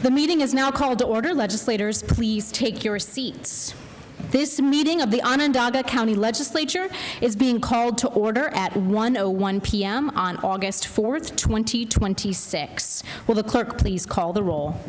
The meeting is now called to order. Legislators, please take your seats. This meeting of the Onondaga County Legislature is being called to order at 1:01 p.m. on August 4th, 2026. Will the clerk please call the roll?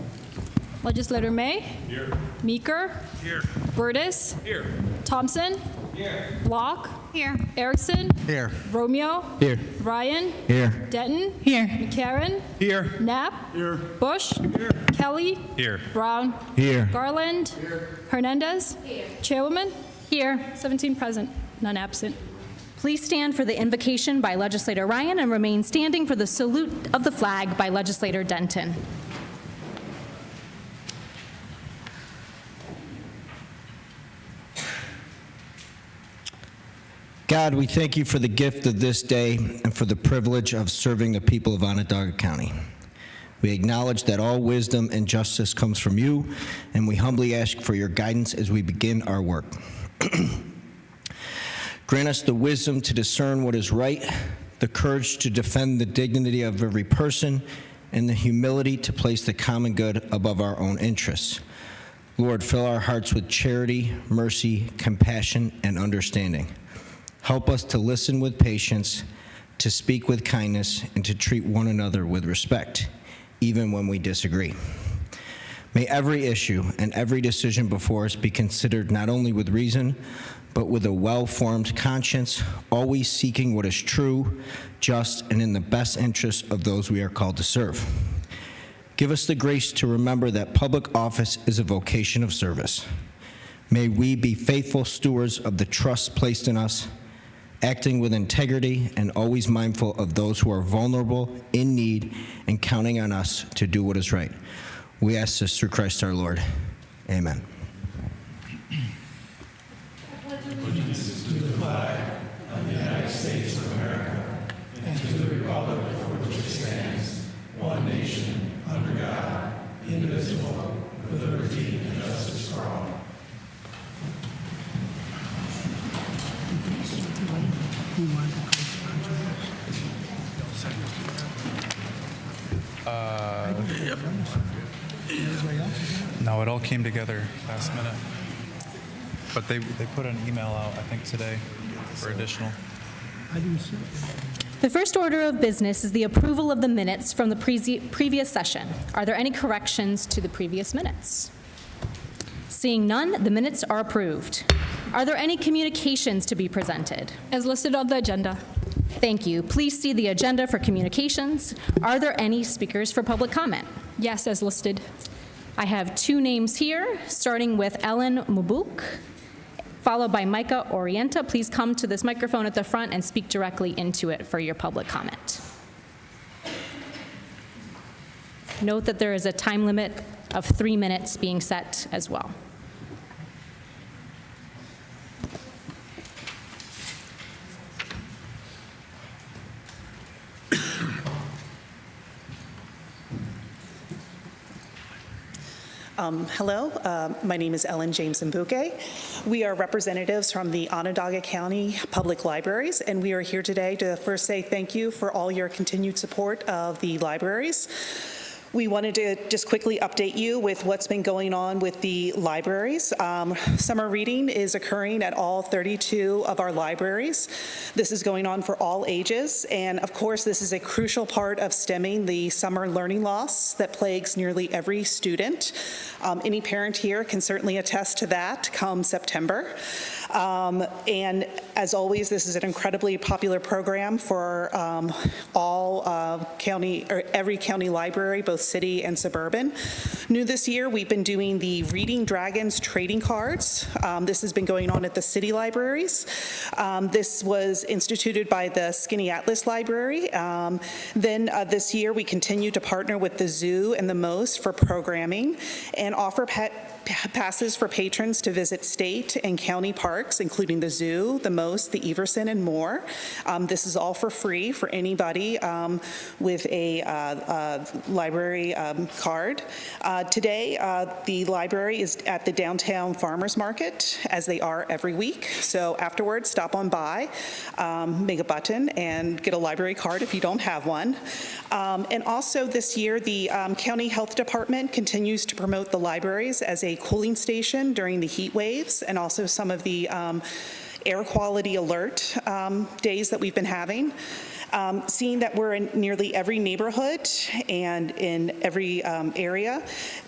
Legislator May? Here. Meeker? Here. Burtis? Here. Thompson? Here. Block? Here. Erickson? Here. Romeo? Here. Ryan? Here. Denton? Here. McCarron? Here. Knapp? Here. Bush? Here. Kelly? Here. Brown? Here. Garland? Here. Hernandez? Chairwoman? Here. 17 present, none absent. Please stand for the invocation by Legislator Ryan and remain standing for the salute of the flag by Legislator Denton. God, we thank you for the gift of this day and for the privilege of serving the people of Onondaga County. We acknowledge that all wisdom and justice comes from you, and we humbly ask for your guidance as we begin our work. Grant us the wisdom to discern what is right, the courage to defend the dignity of every person, and the humility to place the common good above our own interests. Lord, fill our hearts with charity, mercy, compassion, and understanding. Help us to listen with patience, to speak with kindness, and to treat one another with respect, even when we disagree. May every issue and every decision before us be considered not only with reason, but with a well-formed conscience, always seeking what is true, just, and in the best interest of those we are called to serve. Give us the grace to remember that public office is a vocation of service. May we be faithful stewards of the trust placed in us, acting with integrity and always mindful of those who are vulnerable, in need, and counting on us to do what is right. We ask this through Christ our Lord. Amen. Allegiance to the flag of the United States of America and to the republic for which it stands, one nation, under God, indivisible, with liberty and justice for all. No, it all came together last minute. But they put an email out, I think, today for additional. The first order of business is the approval of the minutes from the previous session. Are there any corrections to the previous minutes? Seeing none, the minutes are approved. Are there any communications to be presented? As listed on the agenda. Thank you. Please see the agenda for communications. Are there any speakers for public comment? Yes, as listed. I have two names here, starting with Ellen Mubuk, followed by Micah Orienta. Please come to this microphone at the front and speak directly into it for your public comment. Note that there is a time limit of 3 minutes being set as well. Hello, my name is Ellen James Mbuke. We are representatives from the Onondaga County Public Libraries, and we are here today to first say thank you for all your continued support of the libraries. We wanted to just quickly update you with what's been going on with the libraries. Summer reading is occurring at all 32 of our libraries. This is going on for all ages, and of course this is a crucial part of stemming the summer learning loss that plagues nearly every student. Any parent here can certainly attest to that come September. And as always, this is an incredibly popular program for all county, or every county library, both city and suburban. New this year, we've been doing the Reading Dragons trading cards. This has been going on at the city libraries. This was instituted by the Skinny Atlas Library. Then this year, we continue to partner with the Zoo and the Most for programming and offer passes for patrons to visit state and county parks, including the Zoo, the most, the Everson, and more. This is all for free for anybody with a library card. Today, the library is at the downtown farmers market, as they are every week. So afterwards, stop on by, make a button, and get a library card if you don't have one. And also this year, the County Health Department continues to promote the libraries as a cooling station during the heat waves, and also some of the air quality alert days that we've been having. Seeing that we're in nearly every neighborhood and in every area,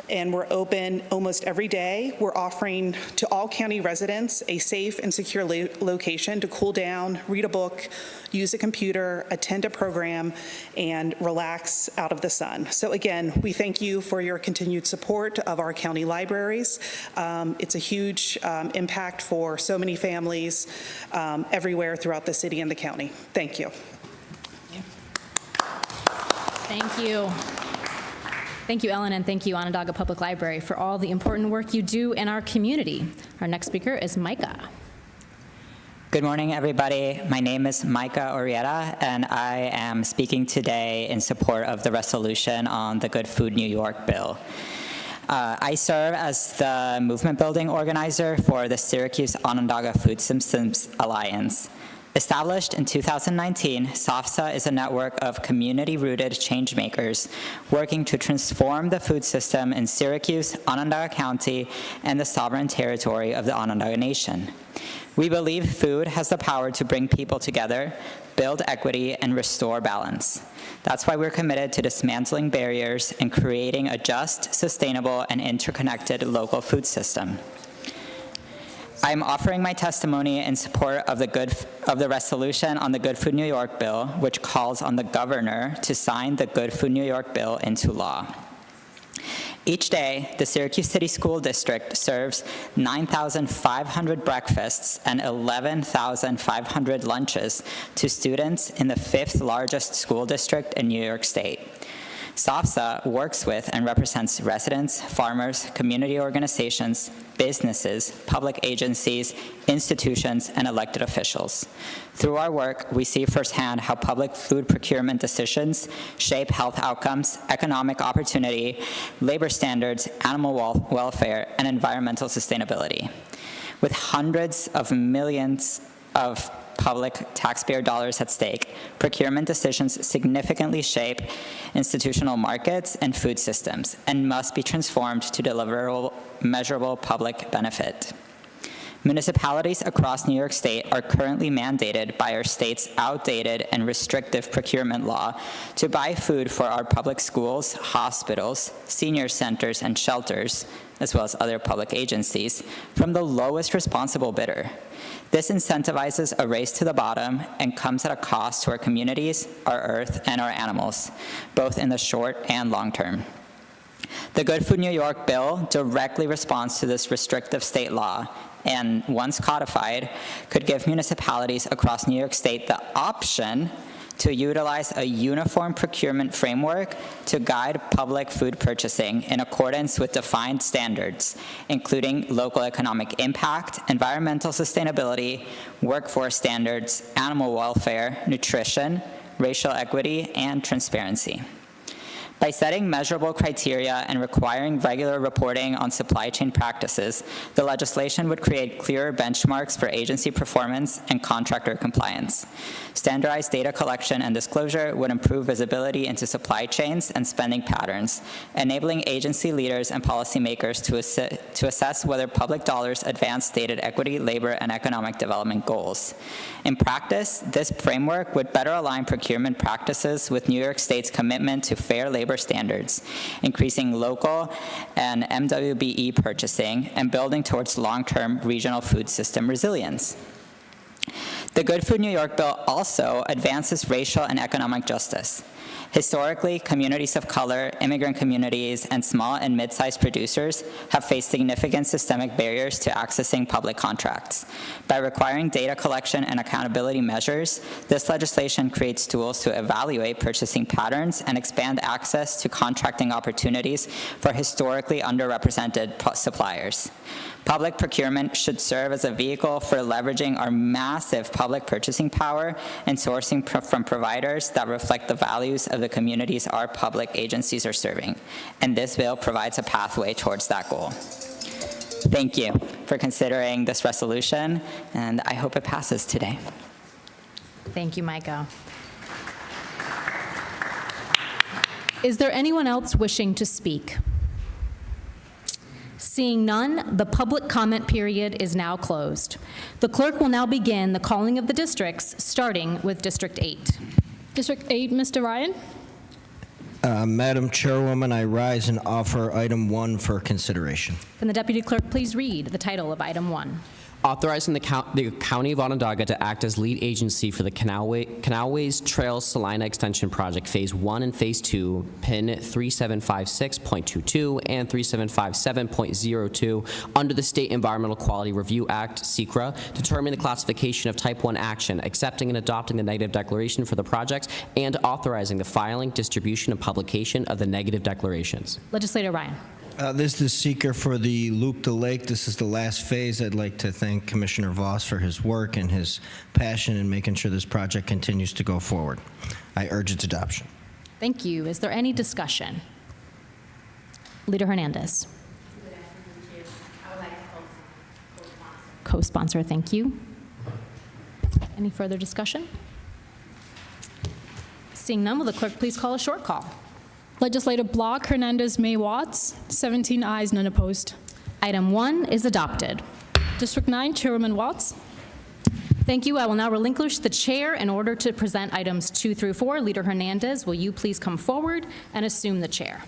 and we're open almost every day, we're offering to all county residents a safe and secure location to cool down, read a book, use a computer, attend a program, and relax out of the sun. So again, we thank you for your continued support of our county libraries. It's a huge impact for so many families everywhere throughout the city and the county. Thank you. Thank you. Thank you, Ellen, and thank you, Onondaga Public Library, for all the important work you do in our community. Our next speaker is Micah. Good morning, everybody. My name is Micah Orietta, and I am speaking today in support of the resolution on the Good Food New York bill. I serve as the movement building organizer for the Syracuse Onondaga Food Systems Alliance. Established in 2019, SOFSA is a network of community-rooted changemakers working to transform the food system in Syracuse, Onondaga County, and the sovereign territory of the Onondaga Nation. We believe food has the power to bring people together, build equity, and restore balance. That's why we're committed to dismantling barriers and creating a just, sustainable, and interconnected local food system. I'm offering my testimony in support of the resolution on the Good Food New York bill, which calls on the governor to sign the Good Food New York bill into law. Each day, the Syracuse City School District serves 9,500 breakfasts and 11,500 lunches to students in the 5th largest school district in New York State. SOFSA works with and represents residents, farmers, community organizations, businesses, public agencies, institutions, and elected officials. Through our work, we see firsthand how public food procurement decisions shape health outcomes, economic opportunity, labor standards, animal welfare, and environmental sustainability. With hundreds of millions of public taxpayer dollars at stake, procurement decisions significantly shape institutional markets and food systems and must be transformed to deliver measurable public benefit. Municipalities across New York State are currently mandated by our state's outdated and restrictive procurement law to buy food for our public schools, hospitals, senior centers, and shelters, as well as other public agencies, from the lowest responsible bidder. This incentivizes a race to the bottom and comes at a cost to our communities, our earth, and our animals, both in the short and long term. The Good Food New York bill directly responds to this restrictive state law and, once codified, could give municipalities across New York State the option to utilize a uniform procurement framework to guide public food purchasing in accordance with defined standards, including local economic impact, environmental sustainability, workforce standards, animal welfare, nutrition, racial equity, and transparency. By setting measurable criteria and requiring regular reporting on supply chain practices, the legislation would create clearer benchmarks for agency performance and contractor compliance. Standardized data collection and disclosure would improve visibility into supply chains and spending patterns, enabling agency leaders and policymakers to assess whether public dollars advance stated equity, labor, and economic development goals. In practice, this framework would better align procurement practices with New York State's commitment to fair labor standards, increasing local and MWBE purchasing, and building towards long-term regional food system resilience. The Good Food New York bill also advances racial and economic justice. Historically, communities of color, immigrant communities, and small and mid-sized producers have faced significant systemic barriers to accessing public contracts. By requiring data collection and accountability measures, this legislation creates tools to evaluate purchasing patterns and expand access to contracting opportunities for historically underrepresented suppliers. Public procurement should serve as a vehicle for leveraging our massive public purchasing power and sourcing from providers that reflect the values of the communities our public agencies are serving. And this bill provides a pathway towards that goal. Thank you for considering this resolution, and I hope it passes today. Thank you, Micah. Is there anyone else wishing to speak? Seeing none, the public comment period is now closed. The clerk will now begin the calling of the districts, starting with District 8. District 8, Mr. Ryan. Madam Chairwoman, I rise and offer item 1 for consideration. Can the deputy clerk please read the title of item 1? Authorizing the County of Onondaga to act as lead agency for the Canalways Trail Salina Extension Project Phase 1 and Phase 2, PIN 3756.22 and 3757.02 under the State Environmental Quality Review Act, SECRA, determining the classification of Type 1 action, accepting and adopting the negative declaration for the projects, and authorizing the filing, distribution, and publication of the negative declarations. Legislator Ryan. This is the seeker for the Loop the Lake. This is the last phase. I'd like to thank Commissioner Voss for his work and his passion in making sure this project continues to go forward. I urge its adoption. Thank you. Is there any discussion? Leader Hernandez. I would like to co-sponsor. Co-sponsor, thank you. Any further discussion? Seeing none, will the clerk please call a short call? Legislative Block, Hernandez, May, Watts. 17 ayes, none opposed. Item 1 is adopted. District 9, Chairwoman Watts. Thank you. I will now relinquish the chair in order to present items 2 through 4. Leader Hernandez, will you please come forward and assume the chair?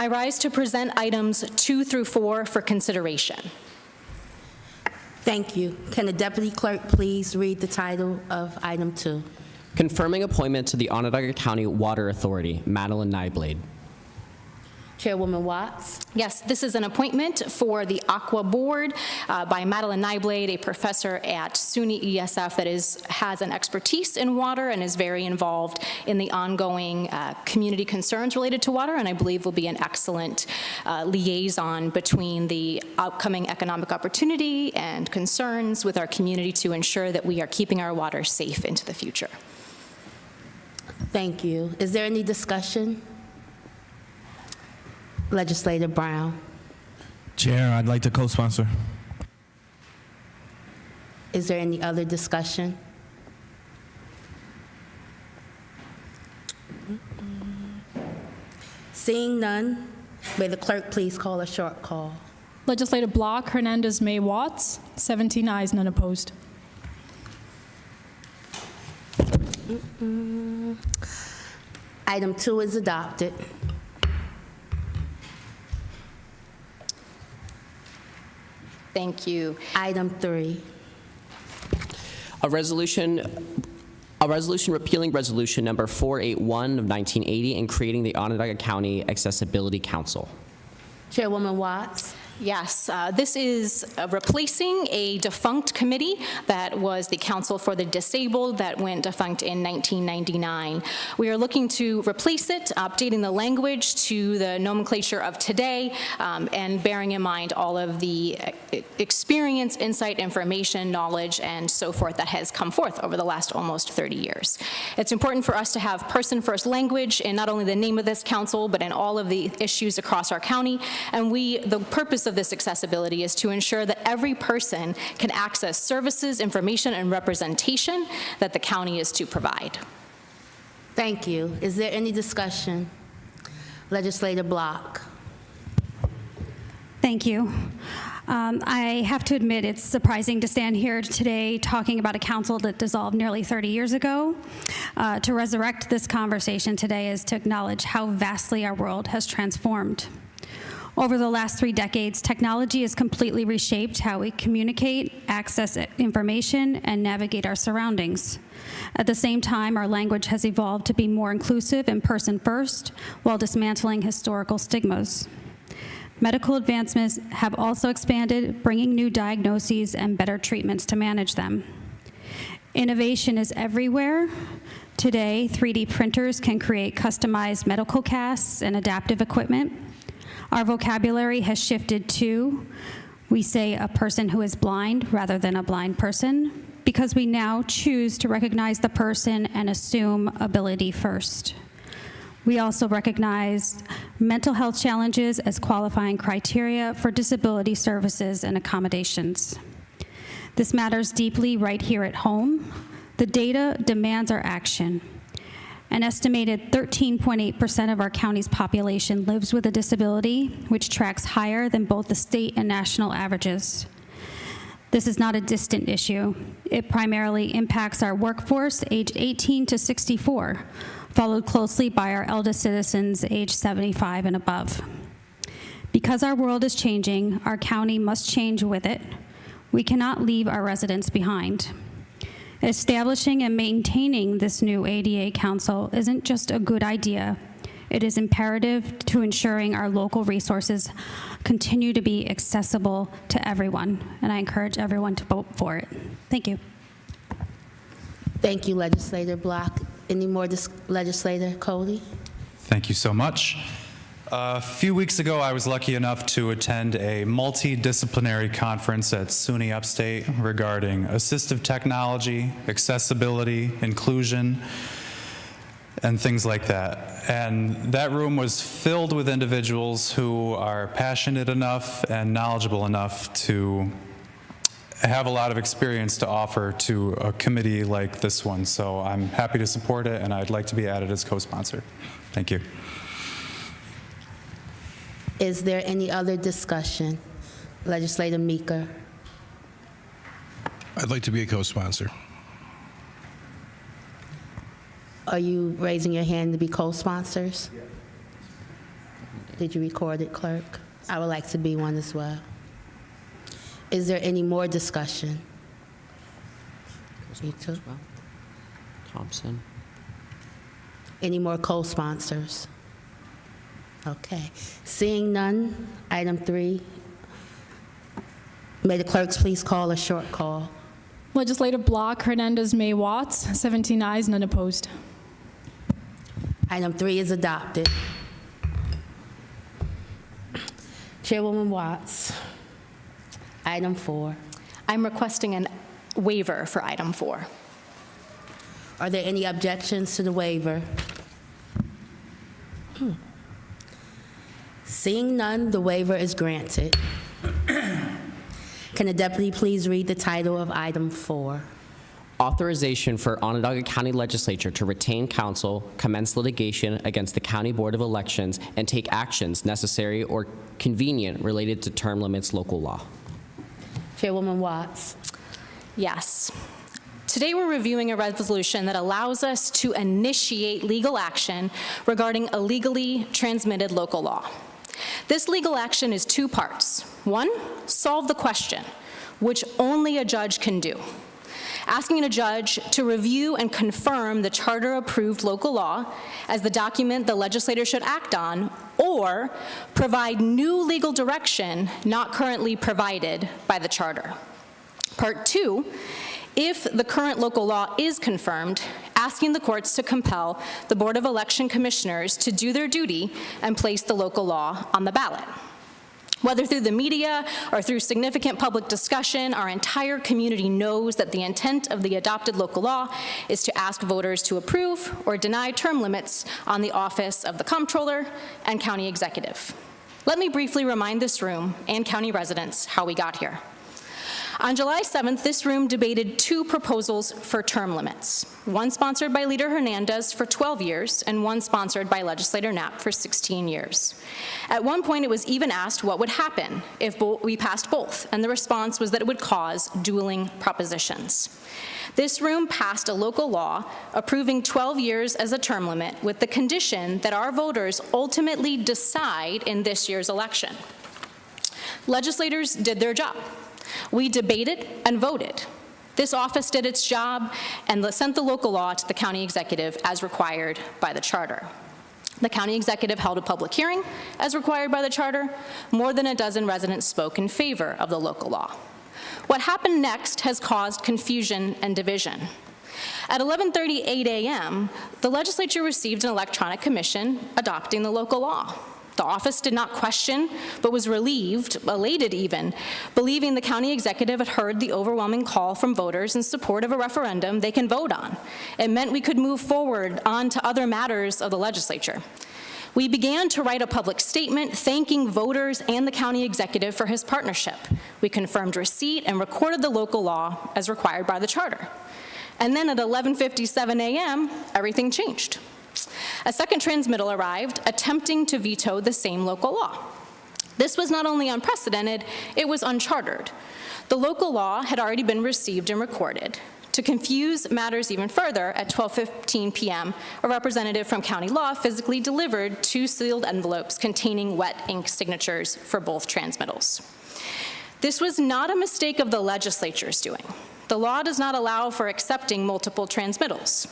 I rise to present items 2 through 4 for consideration. Thank you. Can the deputy clerk please read the title of item 2? Confirming appointment to the Onondaga County Water Authority, Madeline Nyblade. Chairwoman Watts. Yes, this is an appointment for the Aqua Board by Madeline Nyblade, a professor at SUNY ESF that has an expertise in water and is very involved in the ongoing community concerns related to water, and I believe will be an excellent liaison between the upcoming economic opportunity and concerns with our community to ensure that we are keeping our water safe into the future. Thank you. Is there any discussion? Legislator Brown. Chair, I'd like to co-sponsor. Is there any other discussion? Seeing none, may the clerk please call a short call. Legislative Block, Hernandez, May, Watts. 17 ayes, none opposed. Item 2 is adopted. Thank you. Item 3. A resolution repealing resolution number 481 of 1980 and creating the Onondaga County Accessibility Council. Chairwoman Watts. Yes, this is replacing a defunct committee that was the Council for the Disabled that went defunct in 1999. We are looking to replace it, updating the language to the nomenclature of today, and bearing in mind all of the experience, insight, information, knowledge, and so forth that has come forth over the last almost 30 years. It's important for us to have person-first language in not only the name of this council, but in all of the issues across our county, and the purpose of this accessibility is to ensure that every person can access services, information, and representation that the county is to provide. Thank you. Is there any discussion? Legislator Block. Thank you. I have to admit it's surprising to stand here today talking about a council that dissolved nearly 30 years ago. To resurrect this conversation today is to acknowledge how vastly our world has transformed. Over the last 3 decades, technology has completely reshaped how we communicate, access information, and navigate our surroundings. At the same time, our language has evolved to be more inclusive and person-first while dismantling historical stigmas. Medical advancements have also expanded, bringing new diagnoses and better treatments to manage them. Innovation is everywhere. Today, 3D printers can create customized medical casts and adaptive equipment. Our vocabulary has shifted to, we say a person who is blind rather than a blind person, because we now choose to recognize the person and assume ability first. We also recognize mental health challenges as qualifying criteria for disability services and accommodations. This matters deeply right here at home. The data demands our action. An estimated 13.8% of our county's population lives with a disability, which tracks higher than both the state and national averages. This is not a distant issue. It primarily impacts our workforce aged 18 to 64, followed closely by our eldest citizens aged 75 and above. Because our world is changing, our county must change with it. We cannot leave our residents behind. Establishing and maintaining this new ADA Council isn't just a good idea. It is imperative to ensuring our local resources continue to be accessible to everyone, and I encourage everyone to vote for it. Thank you. Thank you, Legislator Block. Any more, Legislator Cody? Thank you so much. A few weeks ago, I was lucky enough to attend a multidisciplinary conference at SUNY Upstate regarding assistive technology, accessibility, inclusion, and things like that. And that room was filled with individuals who are passionate enough and knowledgeable enough to have a lot of experience to offer to a committee like this one. So I'm happy to support it, and I'd like to be added as co-sponsor. Thank you. Is there any other discussion? Legislator Meeker. I'd like to be a co-sponsor. Are you raising your hand to be co-sponsors? Yeah. Did you record it, clerk? I would like to be one as well. Is there any more discussion? You too? Thompson. Any more co-sponsors? Okay. Seeing none, item 3. May the clerks please call a short call. Legislator Block, Hernandez, May, Watts, 17 ayes, none opposed. Item 3 is adopted. Chairwoman Watts, item 4. I'm requesting a waiver for item 4. Are there any objections to the waiver? Seeing none, the waiver is granted. Can the deputy please read the title of item 4? Authorization for Onondaga County Legislature to retain counsel, commence litigation against the County Board of Elections, and take actions necessary or convenient related to term limits local law. Chairwoman Watts. Yes. Today we're reviewing a resolution that allows us to initiate legal action regarding a legally transmitted local law. This legal action is 2 parts. 1, solve the question, which only a judge can do. Asking a judge to review and confirm the charter-approved local law as the document the legislator should act on, or provide new legal direction not currently provided by the charter. Part 2, if the current local law is confirmed, asking the courts to compel the Board of Election Commissioners to do their duty and place the local law on the ballot. Whether through the media or through significant public discussion, our entire community knows that the intent of the adopted local law is to ask voters to approve or deny term limits on the office of the comptroller and county executive. Let me briefly remind this room and county residents how we got here. On July 7th, this room debated 2 proposals for term limits, one sponsored by Leader Hernandez for 12 years and one sponsored by Legislator Knapp for 16 years. At one point, it was even asked what would happen if we passed both, and the response was that it would cause dueling propositions. This room passed a local law approving 12 years as a term limit with the condition that our voters ultimately decide in this year's election. Legislators did their job. We debated and voted. This office did its job and sent the local law to the county executive as required by the charter. The county executive held a public hearing, as required by the charter. More than a dozen residents spoke in favor of the local law. What happened next has caused confusion and division. At 11:38 a.m., the legislature received an electronic commission adopting the local law. The office did not question, but was relieved, elated even, believing the county executive had heard the overwhelming call from voters in support of a referendum they can vote on. It meant we could move forward on to other matters of the legislature. We began to write a public statement thanking voters and the county executive for his partnership. We confirmed receipt and recorded the local law as required by the charter. And then at 11:57 a.m., everything changed. A second transmittal arrived, attempting to veto the same local law. This was not only unprecedented, it was unchartered. The local law had already been received and recorded. To confuse matters even further, at 12:15 p.m., a representative from county law physically delivered 2 sealed envelopes containing wet ink signatures for both transmittals. This was not a mistake of the legislature's doing. The law does not allow for accepting multiple transmittals.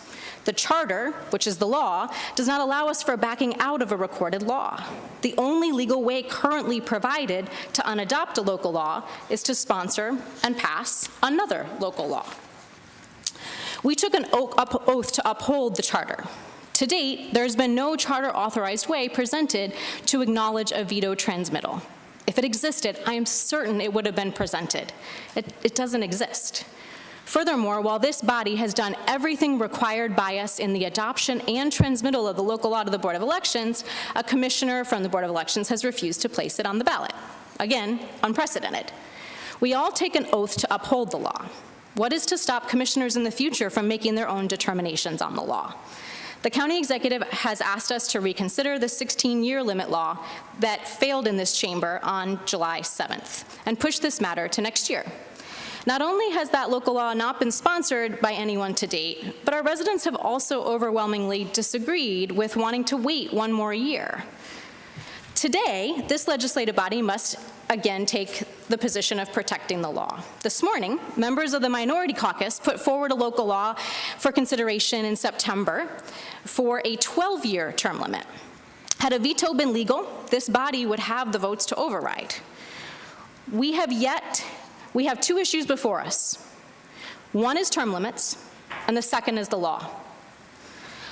The charter, which is the law, does not allow us for backing out of a recorded law. The only legal way currently provided to unadopt a local law is to sponsor and pass another local law. We took an oath to uphold the charter. To date, there has been no charter-authorized way presented to acknowledge a veto transmittal. If it existed, I am certain it would have been presented. It doesn't exist. Furthermore, while this body has done everything required by us in the adoption and transmittal of the local law to the Board of Elections, a commissioner from the Board of Elections has refused to place it on the ballot. Again, unprecedented. We all take an oath to uphold the law. What is to stop commissioners in the future from making their own determinations on the law? The county executive has asked us to reconsider the 16-year limit law that failed in this chamber on July 7th and push this matter to next year. Not only has that local law not been sponsored by anyone to date, but our residents have also overwhelmingly disagreed with wanting to wait one more year. Today, this legislative body must again take the position of protecting the law. This morning, members of the minority caucus put forward a local law for consideration in September for a 12-year term limit. Had a veto been legal, this body would have the votes to override. We have 2 issues before us. One is term limits, and the second is the law.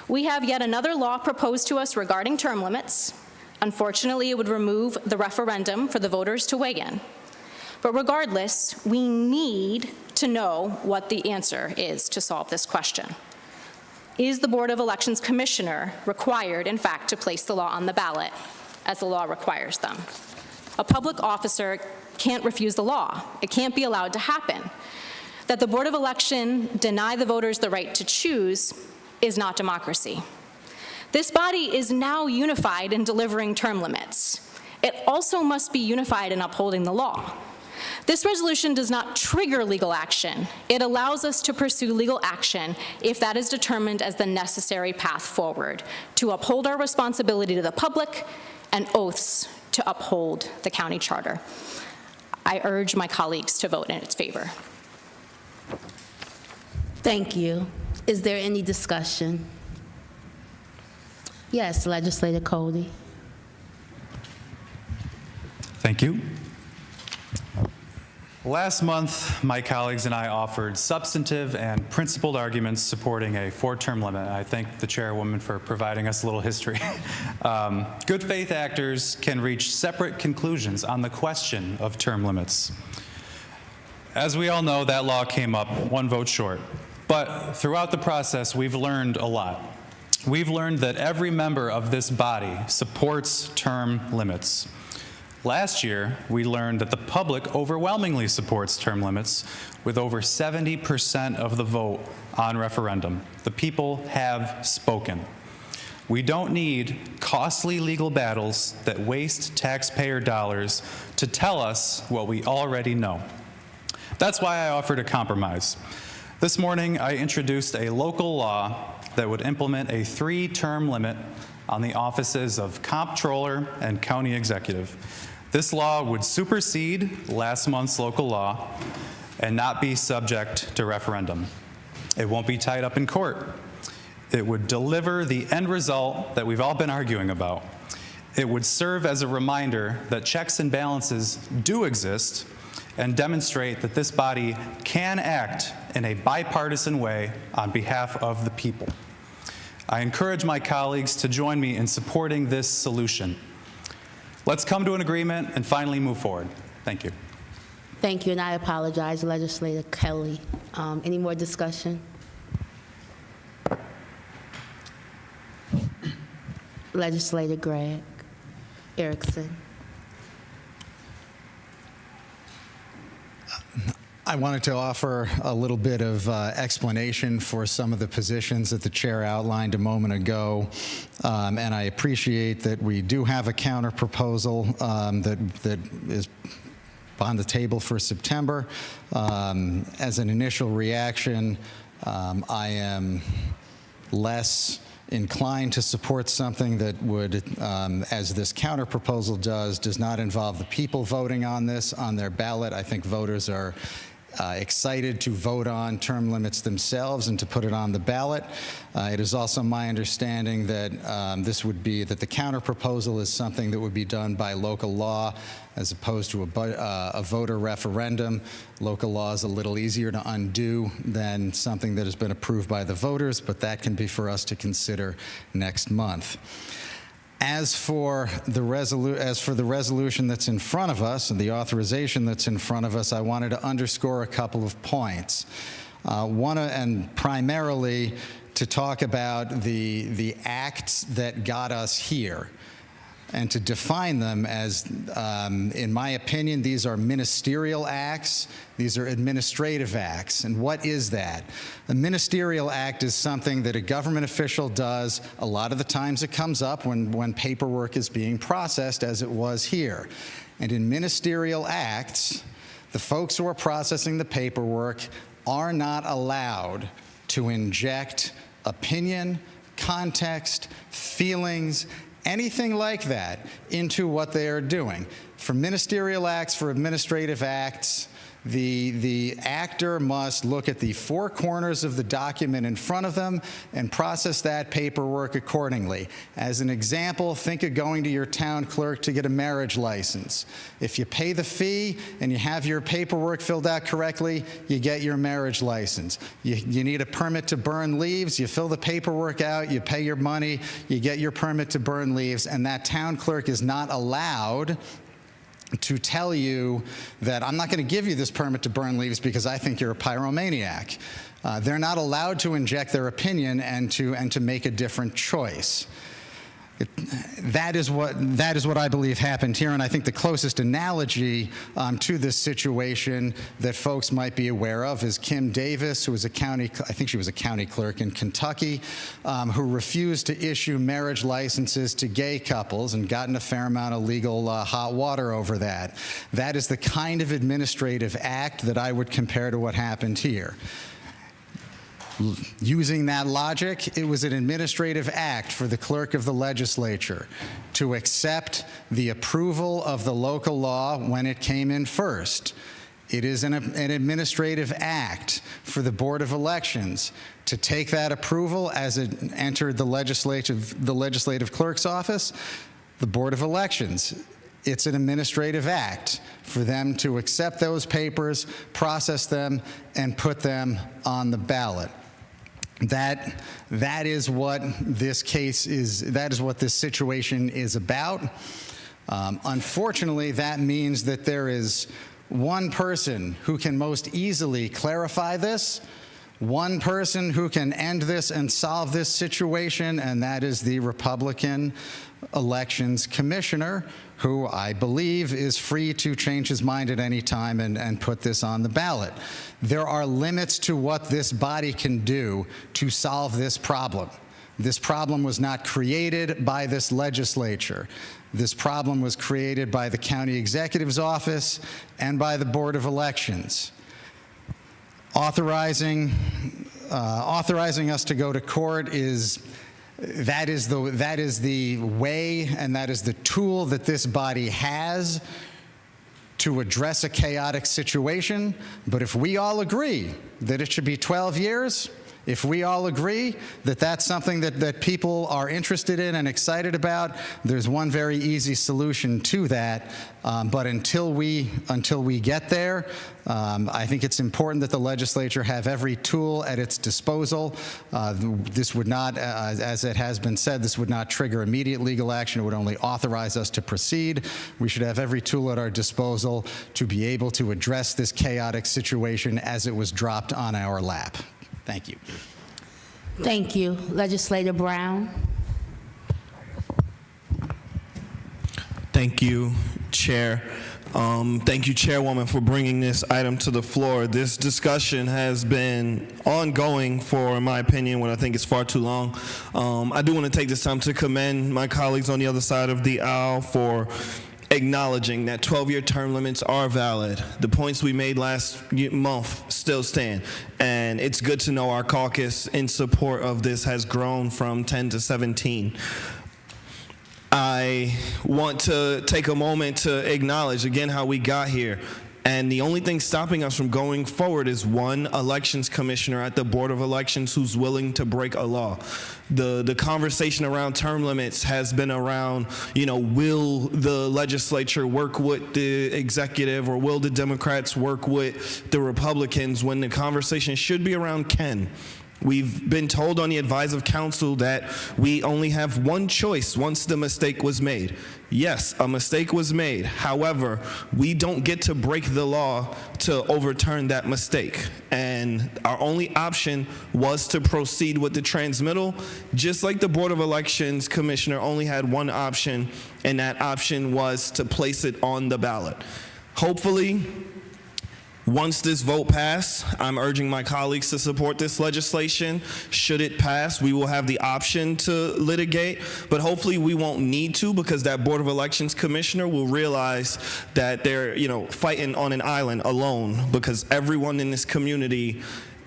We have yet another law proposed to us regarding term limits. Unfortunately, it would remove the referendum for the voters to weigh in. But regardless, we need to know what the answer is to solve this question. Is the Board of Elections commissioner required, in fact, to place the law on the ballot as the law requires them? A public officer can't refuse the law. It can't be allowed to happen. That the Board of Election deny the voters the right to choose is not democracy. This body is now unified in delivering term limits. It also must be unified in upholding the law. This resolution does not trigger legal action. It allows us to pursue legal action if that is determined as the necessary path forward to uphold our responsibility to the public and oaths to uphold the county charter. I urge my colleagues to vote in its favor. Thank you. Is there any discussion? Yes, Legislator Cody. Thank you. Last month, my colleagues and I offered substantive and principled arguments supporting a 4-term limit. I thank the Chairwoman for providing us a little history. Good faith actors can reach separate conclusions on the question of term limits. As we all know, that law came up 1 vote short. But throughout the process, we've learned a lot. We've learned that every member of this body supports term limits. Last year, we learned that the public overwhelmingly supports term limits with over 70% of the vote on referendum. The people have spoken. We don't need costly legal battles that waste taxpayer dollars to tell us what we already know. That's why I offered a compromise. This morning, I introduced a local law that would implement a 3-term limit on the offices of comptroller and county executive. This law would supersede last month's local law and not be subject to referendum. It won't be tied up in court. It would deliver the end result that we've all been arguing about. It would serve as a reminder that checks and balances do exist and demonstrate that this body can act in a bipartisan way on behalf of the people. I encourage my colleagues to join me in supporting this solution. Let's come to an agreement and finally move forward. Thank you. Thank you, and I apologize, Legislator Kelly. Any more discussion? Legislator Gregg Erickson. I wanted to offer a little bit of explanation for some of the positions that the chair outlined a moment ago, and I appreciate that we do have a counter proposal that is on the table for September. As an initial reaction, I am less inclined to support something that would, as this counter proposal does not involve the people voting on this on their ballot. I think voters are excited to vote on term limits themselves and to put it on the ballot. It is also my understanding that that the counter proposal is something that would be done by local law as opposed to a voter referendum. Local law is a little easier to undo than something that has been approved by the voters, but that can be for us to consider next month. As for the resolution that's in front of us and the authorization that's in front of us, I wanted to underscore a couple of points. And primarily to talk about the acts that got us here, and to define them as, in my opinion, these are ministerial acts, these are administrative acts. And what is that? A ministerial act is something that a government official does. A lot of the times it comes up when paperwork is being processed, as it was here. And in ministerial acts, the folks who are processing the paperwork are not allowed to inject opinion, context, feelings, anything like that into what they are doing. For ministerial acts, for administrative acts, the actor must look at the four corners of the document in front of them and process that paperwork accordingly. As an example, think of going to your town clerk to get a marriage license. If you pay the fee and you have your paperwork filled out correctly, you get your marriage license. You need a permit to burn leaves, you fill the paperwork out, you pay your money, you get your permit to burn leaves, and that town clerk is not allowed to tell you that I'm not going to give you this permit to burn leaves because I think you're a pyromaniac. They're not allowed to inject their opinion and to make a different choice. That is what I believe happened here, and I think the closest analogy to this situation that folks might be aware of is Kim Davis, who was I think she was a county clerk in Kentucky, who refused to issue marriage licenses to gay couples and got in a fair amount of legal hot water over that. That is the kind of administrative act that I would compare to what happened here. Using that logic, it was an administrative act for the clerk of the legislature to accept the approval of the local law when it came in first. It is an administrative act for the Board of Elections to take that approval as it entered the legislative clerk's office, the Board of Elections. It's an administrative act for them to accept those papers, process them, and put them on the ballot. That is what this case is, that is what this situation is about. Unfortunately, that means that there is one person who can most easily clarify this, one person who can end this and solve this situation, and that is the Republican Elections Commissioner, who I believe is free to change his mind at any time and put this on the ballot. There are limits to what this body can do to solve this problem. This problem was not created by this legislature. This problem was created by the county executive's office and by the Board of Elections. Authorizing us to go to court that is the way and that is the tool that this body has to address a chaotic situation. But if we all agree that it should be 12 years If we all agree that that's something that people are interested in and excited about, there's one very easy solution to that. But until we get there, I think it's important that the legislature have every tool at its disposal. This would not, as it has been said, this would not trigger immediate legal action. It would only authorize us to proceed. We should have every tool at our disposal to be able to address this chaotic situation as it was dropped on our lap. Thank you. Thank you. Legislator Brown. Thank you, Chair. Thank you, Chairwoman, for bringing this item to the floor. This discussion has been ongoing for, in my opinion, what I think is far too long. I do want to take this time to commend my colleagues on the other side of the aisle for acknowledging that 12-year term limits are valid. The points we made last month still stand, and it's good to know our caucus in support of this has grown from 10 to 17. I want to take a moment to acknowledge again how we got here. And the only thing stopping us from going forward is one elections commissioner at the Board of Elections who's willing to break a law. The conversation around term limits has been around, will the legislature work with the executive, or will the Democrats work with the Republicans, when the conversation should be around can. We've been told on the advice of counsel that we only have one choice once the mistake was made. Yes, a mistake was made. However, we don't get to break the law to overturn that mistake. And our only option was to proceed with the transmittal, just like the Board of Elections Commissioner only had one option, and that option was to place it on the ballot. Hopefully, once this vote passes, I'm urging my colleagues to support this legislation. Should it pass, we will have the option to litigate, but hopefully we won't need to, because that Board of Elections Commissioner will realize that they're, fighting on an island alone, because everyone in this community,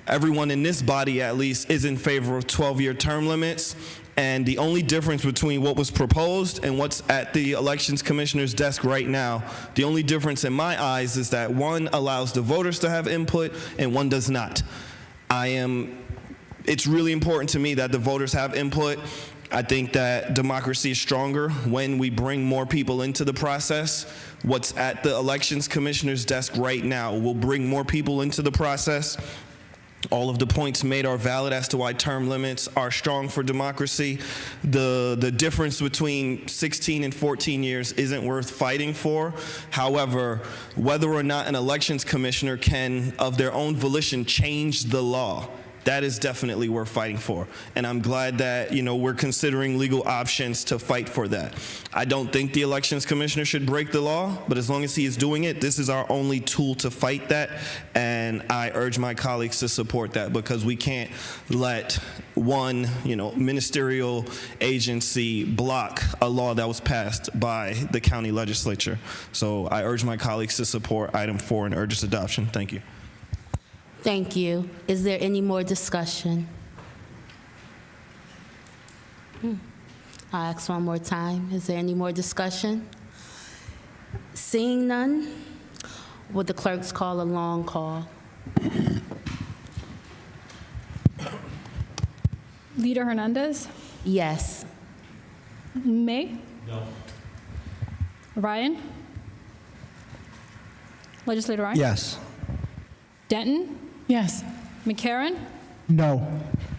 everyone in this body at least, is in favor of 12-year term limits. And the only difference between what was proposed and what's at the Elections Commissioner's desk right now, the only difference in my eyes is that one allows the voters to have input and one does not. It's really important to me that the voters have input. I think that democracy is stronger when we bring more people into the process. What's at the Elections Commissioner's desk right now will bring more people into the process. All of the points made are valid as to why term limits are strong for democracy. The difference between 16 and 14 years isn't worth fighting for. However, whether or not an elections commissioner can, of their own volition, change the law, that is definitely worth fighting for. And I'm glad that, we're considering legal options to fight for that. I don't think the elections commissioner should break the law, but as long as he is doing it, this is our only tool to fight that. And I urge my colleagues to support that, because we can't let one, ministerial agency block a law that was passed by the county legislature. So I urge my colleagues to support item 4 and urge its adoption. Thank you. Thank you. Is there any more discussion? I'll ask one more time. Is there any more discussion? Seeing none, would the clerks call a long call? Leader Hernandez? Yes. May? No. Ryan? Legislator Ryan? Yes. Denton? Yes. McCarron? No.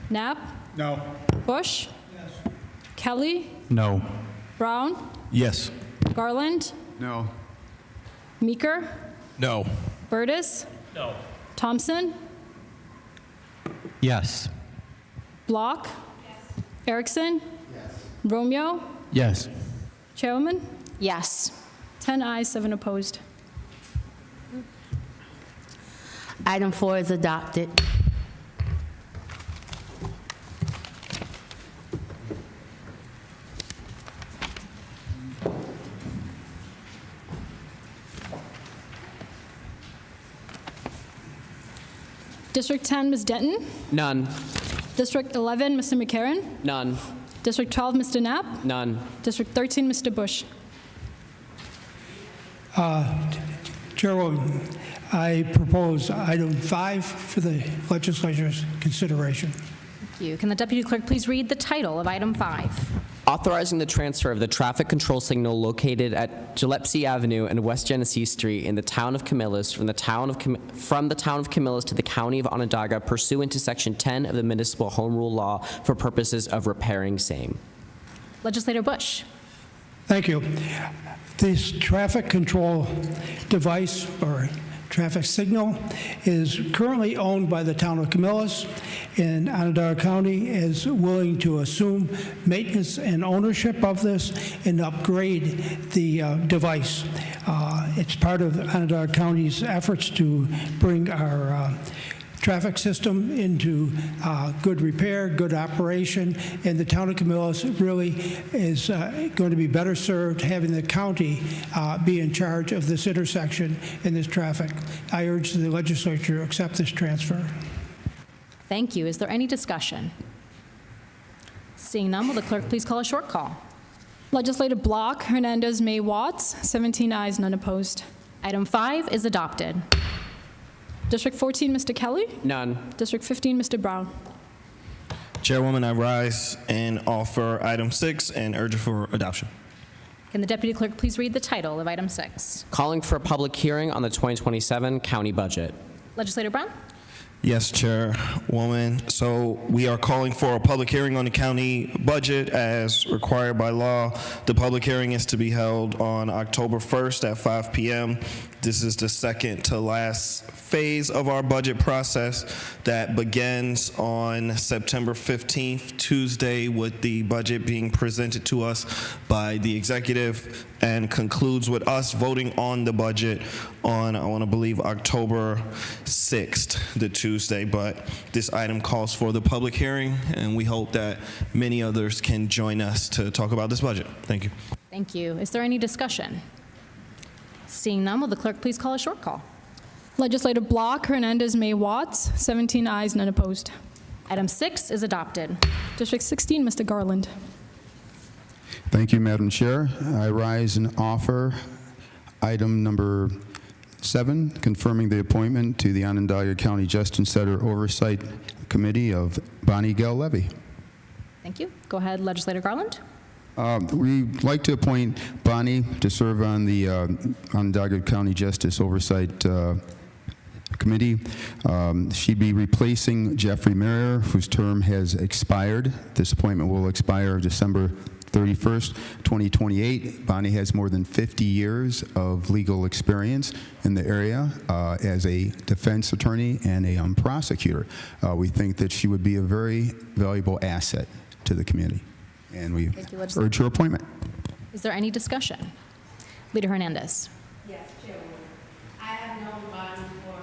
Knapp? No. Bush? Yes. Kelly? No. Brown? Yes. Garland? No. Meeker? No. Burtis? No. Thompson? Yes. Block? Yes. Erickson? Yes. Romeo? Yes. Chairwoman? Yes. 10 ayes, 7 opposed. Item 4 is adopted. District 10, Ms. Denton. None. District 11, Mr. McCarron. None. District 12, Mr. Knapp. None. District 13, Mr. Bush. Chairwoman, I propose item 5 for the legislature's consideration. Thank you. Can the deputy clerk please read the title of item 5? Authorizing the transfer of the traffic control signal located at Gillespie Avenue and West Genesee Street in the town of Camillus from the town of Camillus to the county of Onondaga pursuant to Section 10 of the Municipal Home Rule Law for purposes of repairing same. Legislator Bush. Thank you. This traffic control device or traffic signal is currently owned by the town of Camillus, and Onondaga County is willing to assume maintenance and ownership of this and upgrade the device. It's part of Onondaga County's efforts to bring our traffic system into good repair, good operation, and the town of Camillus really is going to be better served having the county be in charge of this intersection and this traffic. I urge the legislature to accept this transfer. Thank you. Is there any discussion? Seeing none, will the clerk please call a short call? Legislative Block, Hernandez, May, Watts, 17 ayes, none opposed. Item 5 is adopted. District 14, Mr. Kelly. None. District 15, Mr. Brown. Chairwoman, I rise and offer item 6 and urge it for adoption. Can the deputy clerk please read the title of item 6? Calling for a public hearing on the 2027 county budget. Legislator Brown? Yes, Chairwoman. So we are calling for a public hearing on the county budget as required by law. The public hearing is to be held on October 1st at 5 p.m. This is the second to last phase of our budget process that begins on September 15th, Tuesday, with the budget being presented to us by the executive and concludes with us voting on the budget on, I want to believe, October 6th, the Tuesday. But this item calls for the public hearing, and we hope that many others can join us to talk about this budget. Thank you. Thank you. Is there any discussion? Seeing none, will the clerk please call a short call? Legislative Block, Hernandez, May, Watts, 17 ayes, none opposed. Item 6 is adopted. District 16, Mr. Garland. Thank you, Madam Chair. I rise and offer item number 7, confirming the appointment to the Onondaga County Justice Center Oversight Committee of Bonnie Gail Levy. Thank you. Go ahead, Legislator Garland. We'd like to appoint Bonnie to serve on the Onondaga County Justice Oversight Committee. She'd be replacing Jeffrey Merrier, whose term has expired. This appointment will expire December 31st, 2028. Bonnie has more than 50 years of legal experience in the area as a defense attorney and a prosecutor. We think that she would be a very valuable asset to the community, and we urge her appointment. Is there any discussion? Leader Hernandez. Yes, Chairwoman. I have known Bonnie for a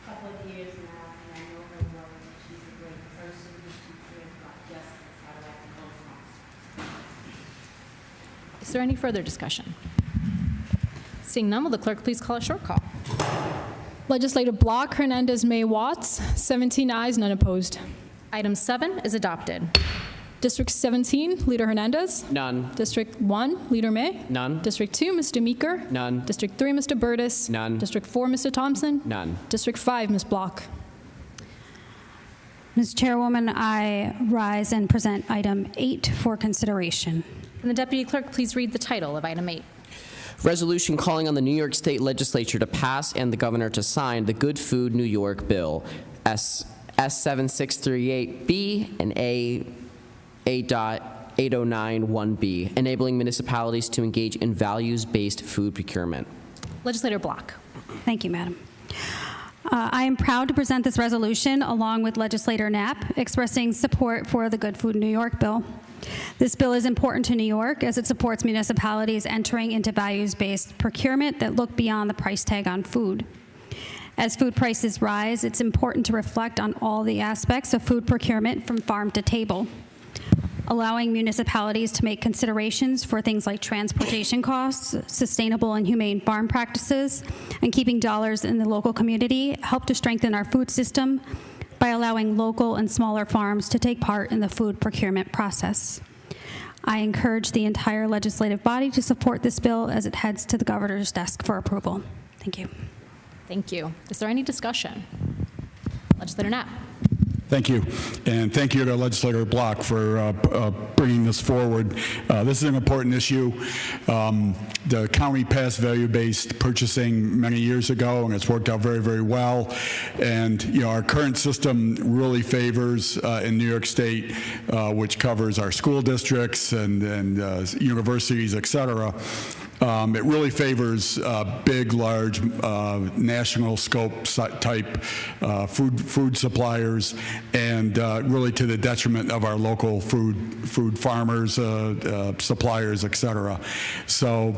couple of years now, and I know her well. She's a great person. She cares about justice. I would like to co-sponsor. Is there any further discussion? Seeing none, will the clerk please call a short call? Legislative Block, Hernandez, May, Watts, 17 ayes, none opposed. Item 7 is adopted. District 17, Leader Hernandez. None. District 1, Leader May. None. District 2, Mr. Meeker. None. District 3, Mr. Burtis. None. District 4, Mr. Thompson. None. District 5, Ms. Block. Ms. Chairwoman, I rise and present item 8 for consideration. Can the deputy clerk please read the title of item 8? Resolution calling on the New York State Legislature to pass and the governor to sign the Good Food New York Bill, S7638B and A.8091B, enabling municipalities to engage in values-based food procurement. Legislator Block. Thank you, Madam. I am proud to present this resolution along with Legislator Knapp, expressing support for the Good Food New York bill. This bill is important to New York as it supports municipalities entering into values-based procurement that look beyond the price tag on food. As food prices rise, it's important to reflect on all the aspects of food procurement from farm to table, allowing municipalities to make considerations for things like transportation costs, sustainable and humane farm practices, and keeping dollars in the local community help to strengthen our food system by allowing local and smaller farms to take part in the food procurement process. I encourage the entire legislative body to support this bill as it heads to the governor's desk for approval. Thank you. Thank you. Is there any discussion? Legislator Knapp. Thank you. And thank you to Legislator Block for bringing this forward. This is an important issue. The county passed value-based purchasing many years ago, and it's worked out very, very well. And, you know, our current system really favors in New York State, which covers our school districts and universities, et cetera. It really favors big, large, national scope type food suppliers, and really to the detriment of our local food farmers, suppliers, et cetera. So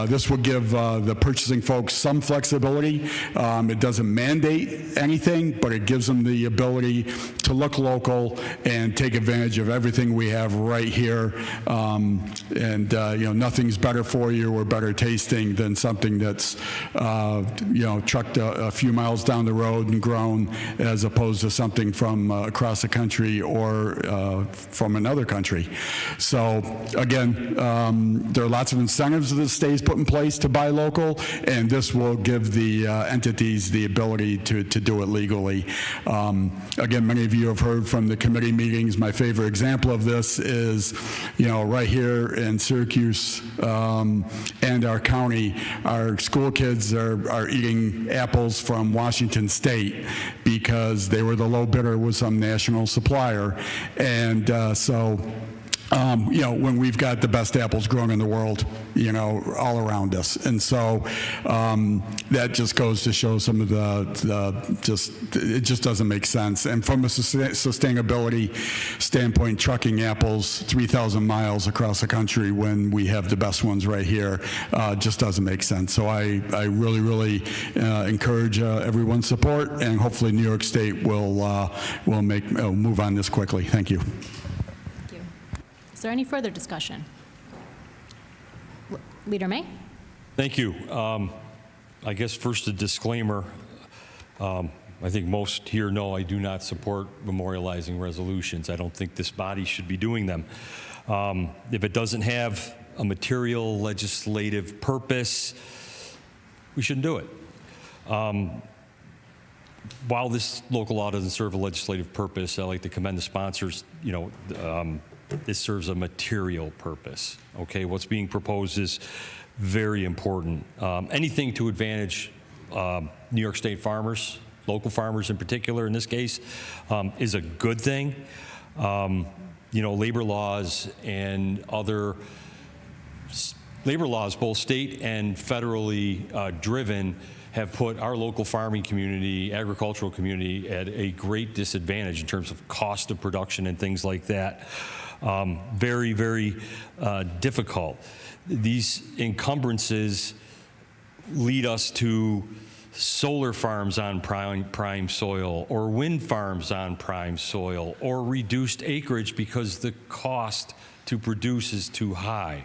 this will give the purchasing folks some flexibility. It doesn't mandate anything, but it gives them the ability to look local and take advantage of everything we have right here. You know, nothing's better for you or better tasting than something that's you know, trucked a few miles down the road and grown, as opposed to something from across the country or from another country. So again, there are lots of incentives that the state's put in place to buy local, and this will give the entities the ability to do it legally. Again, many of you have heard from the committee meetings. My favorite example of this is, you know, right here in Syracuse and our county, our school kids are eating apples from Washington State because they were the low bidder with some national supplier. And you know, when we've got the best apples grown in the world, you know, all around us. And so that just goes to show some of it just doesn't make sense. And from a sustainability standpoint, trucking apples 3,000 miles across the country when we have the best ones right here just doesn't make sense. So I really, really encourage everyone's support, and hopefully New York State will move on this quickly. Thank you. Is there any further discussion? Leader May? Thank you. I guess first a disclaimer. I think most here know I do not support memorializing resolutions. I don't think this body should be doing them. If it doesn't have a material legislative purpose, we shouldn't do it. While this local law doesn't serve a legislative purpose, I like to commend the sponsors. You know, this serves a material purpose. Okay, what's being proposed is very important. Anything to advantage New York State farmers, local farmers in particular in this case, is a good thing. You know, labor laws and other labor laws, both state and federally driven, have put our local farming community, agricultural community, at a great disadvantage in terms of cost of production and things like that. Very, very difficult. These encumbrances lead us to solar farms on prime soil, or wind farms on prime soil, or reduced acreage because the cost to produce is too high.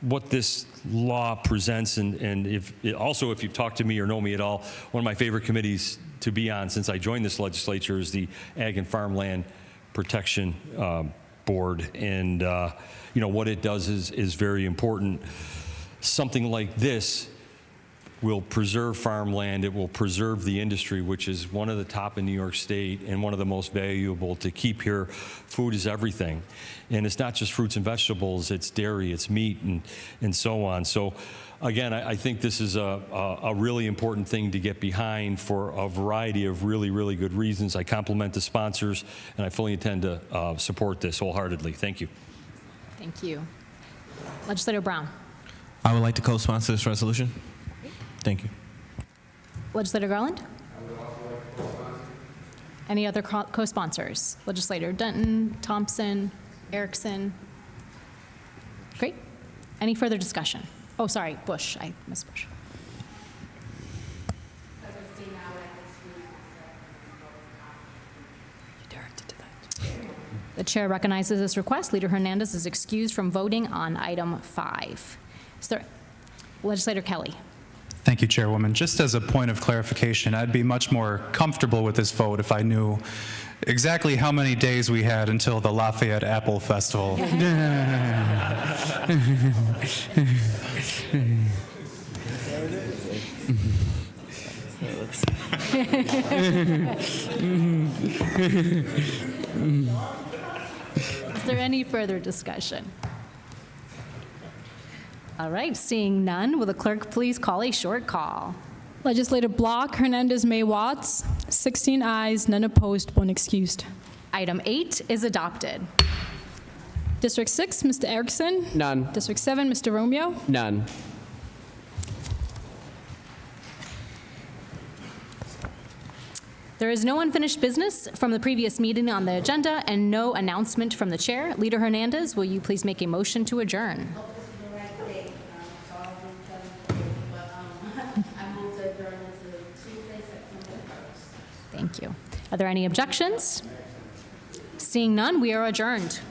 What this law presents, and if you've talked to me or know me at all, one of my favorite committees to be on since I joined this legislature is the Ag and Farmland Protection Board, and you know, what it does is very important. Something like this will preserve farmland. It will preserve the industry, which is one of the top in New York State and one of the most valuable to keep here. Food is everything, and it's not just fruits and vegetables. It's dairy, it's meat, and so on. So again, I think this is a really important thing to get behind for a variety of really, really good reasons. I compliment the sponsors, and I fully intend to support this wholeheartedly. Thank you. Thank you. Legislator Brown? I would like to co-sponsor this resolution. Thank you. Legislator Garland? Any other co-sponsors? Legislator Denton, Thompson, Erickson? Great. Any further discussion? Oh, sorry, Bush. I missed Bush. The chair recognizes this request. Leader Hernandez is excused from voting on item 5. Is there, Legislator Kelly? Thank you, Chairwoman. Just as a point of clarification, I'd be much more comfortable with this vote if I knew exactly how many days we had until the Lafayette Apple Festival. Is there any further discussion? All right, seeing none, will the clerk please call a short call? Legislative Block, Hernandez, May, Watts, 16 ayes, none opposed, one excused. Item 8 is adopted. District 6, Mr. Erickson. None. District 7, Mr. Romeo. None. There is no unfinished business from the previous meeting on the agenda and no announcement from the chair. Leader Hernandez, will you please make a motion to adjourn? Thank you. Are there any objections? Seeing none, we are adjourned.